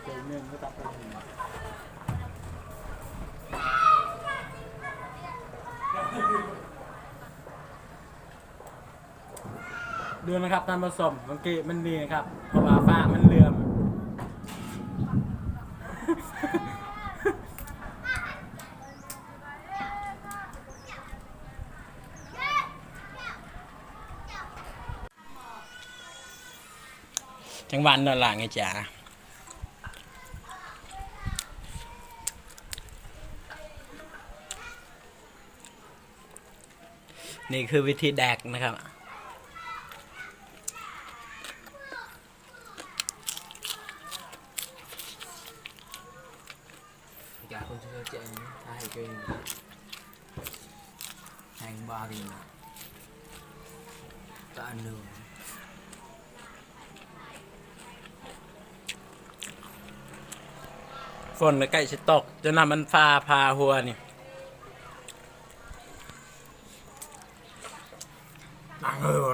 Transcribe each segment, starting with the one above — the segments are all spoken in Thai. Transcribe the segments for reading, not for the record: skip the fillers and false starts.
เจอเนื่องก็ตัดไปดูนะครับท่านผู้ชมเมื่อกี้มันดีนะครับเพราะว่าฟ้ามันเหลื่อมจังหวัดนนท์หลังไงจ๋านี่คือวิธีแดกนะครับcả con chơi chạy hai cái hành ba thì ta ăn nướng ฝนใกล้จะตกจนน้ำมันพาหัวนี่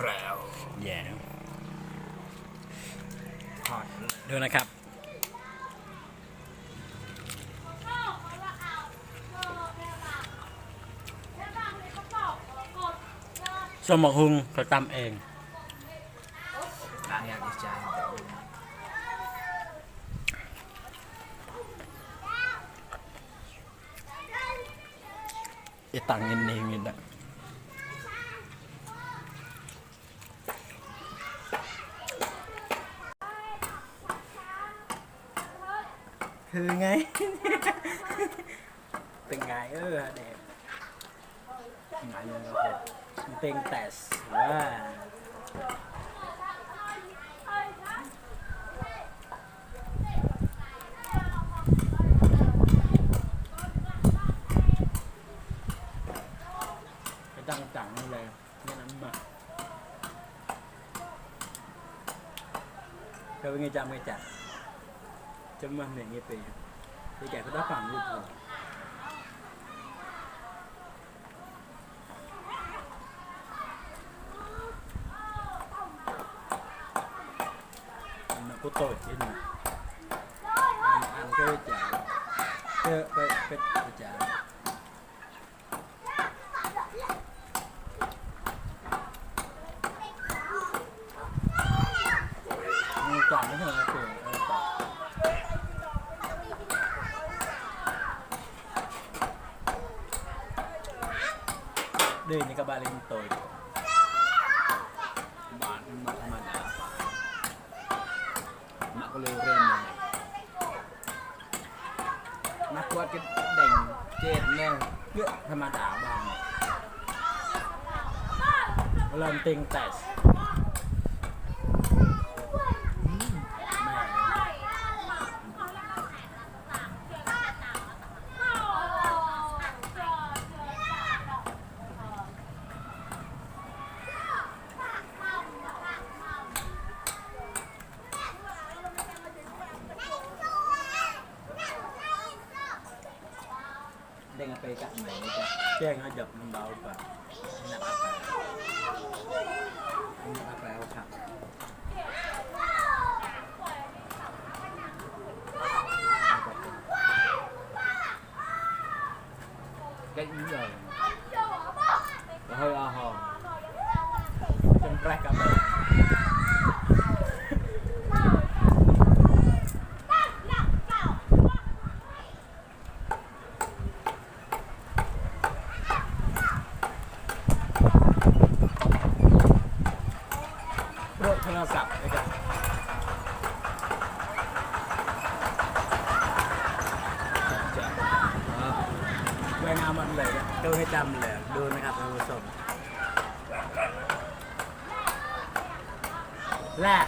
แล้วแย่ดูนะครับสมหุงเขาตำเอง đã nghe cái chai ไอ้ตังเงินเองนี่นะคือไง เป็นไงเด็กไงเลยครับเป็นแต่ว่าตั้งจังเลยนี่น้ำมาเธอเป็นไงจำไงจัดจำมันอย่างเงี้ยไปที่แกก็ต้องฟังลูกเราnó có tội chứ nè ăn cái chả cái chả chọn nó thôi là đây này các bạn lên tội bạn mặt mà đã mặt có lêu rên này mặt qua cái đèn chết nè cứ tham gia đảo bạn lần tình test เด้งไปกับไหนจ้ะแจ้งให้หยบมันเบากว่าหนักไปเอาครับcái gì rồi hơi hòn chân crack cả mìnhโทรศัพท์เลยครับเวลามันเลยดูให้จำเลยดูนะครับท่านผู้ชมแรก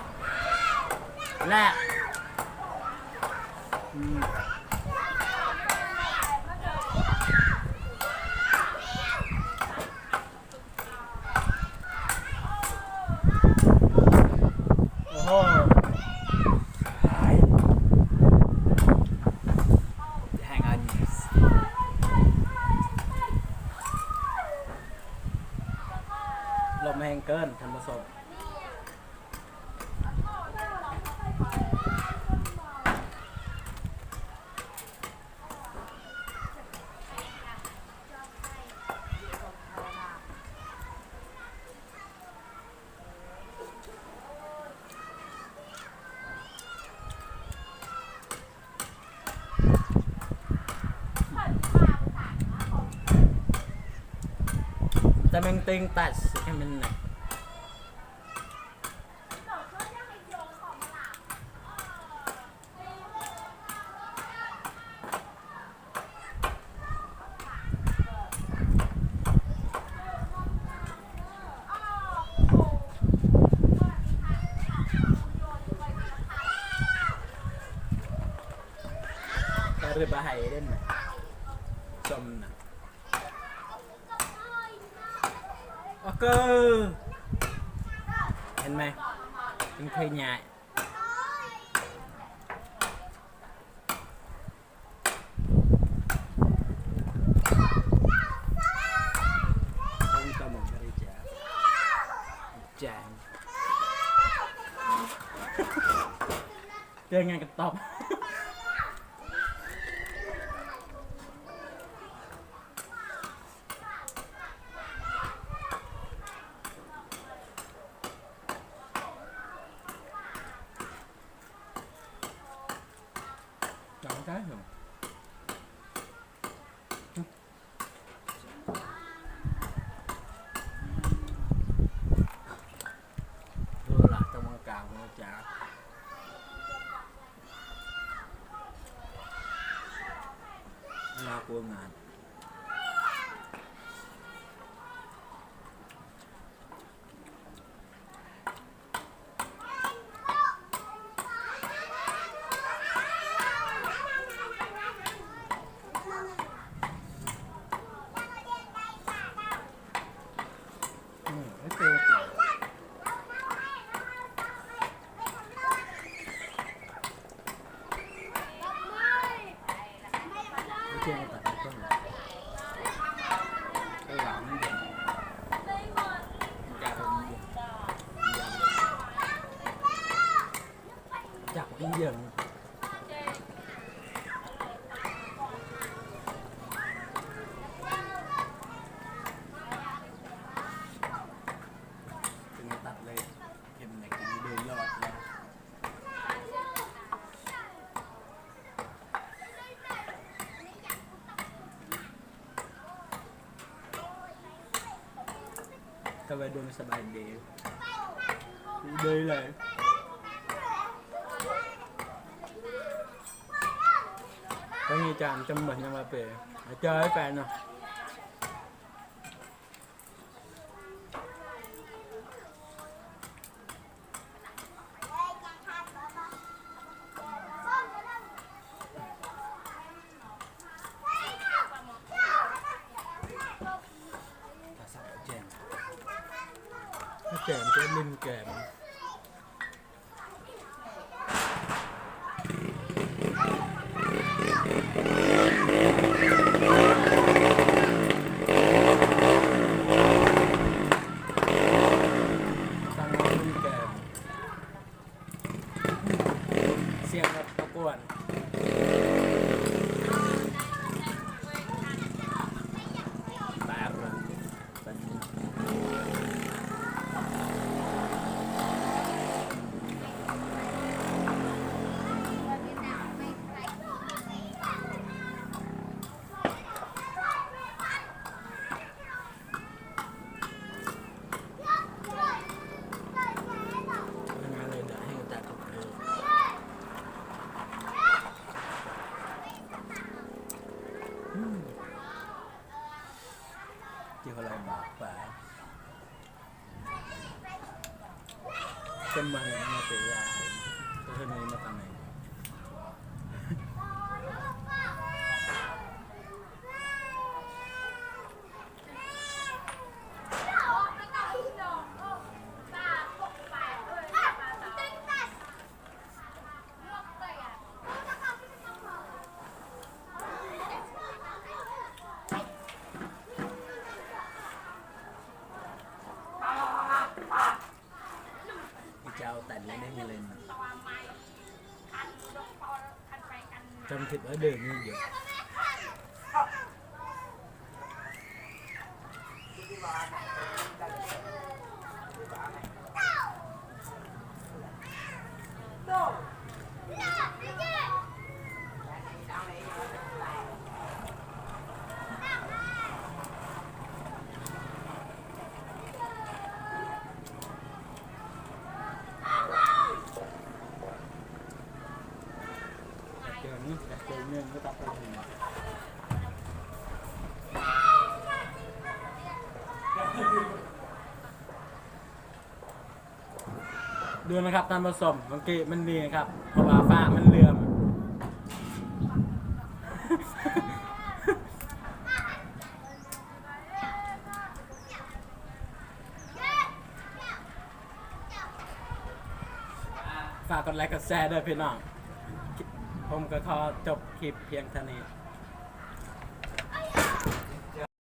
ลมแห้งเกินท่านผู้ชม là mình tinh tạt em mình này rồi bà hay đến này xôm nè ok ห็นไหมเป็นเคยใหญ่ต้องกำลังอะไรจ้าแจงเจอไงกับตอบchọn cái rồi vừa là trong con cào của chả là của ngàn trên tập con cái gạo nó dần gạo nó dần chặt nó dần từng tập lên em này cũng đưa lọt ra tao về đường sập bài đi lại có như chạm trong mình nhưng mà về chơi với fan nào kèm cái linh kèm tăng linh kèm xiềng ngập tao cuộn bạc rồi chưa có lại bạc và chân mà nó tự ra cái thân này nó tầm này chào tạnh lên đây lên trong thịt ở đường như vậy เจอเงินก็ตัดไปดูนะครับท่านผู้ชมเมื่อกี้มันมีนะครับเพราะว่าฟ้ามันเหลื่อมฝากกดไลค์กดแชร์ด้วยพี่น้องผมก็ขอจบคลิปเพียงเท่านี้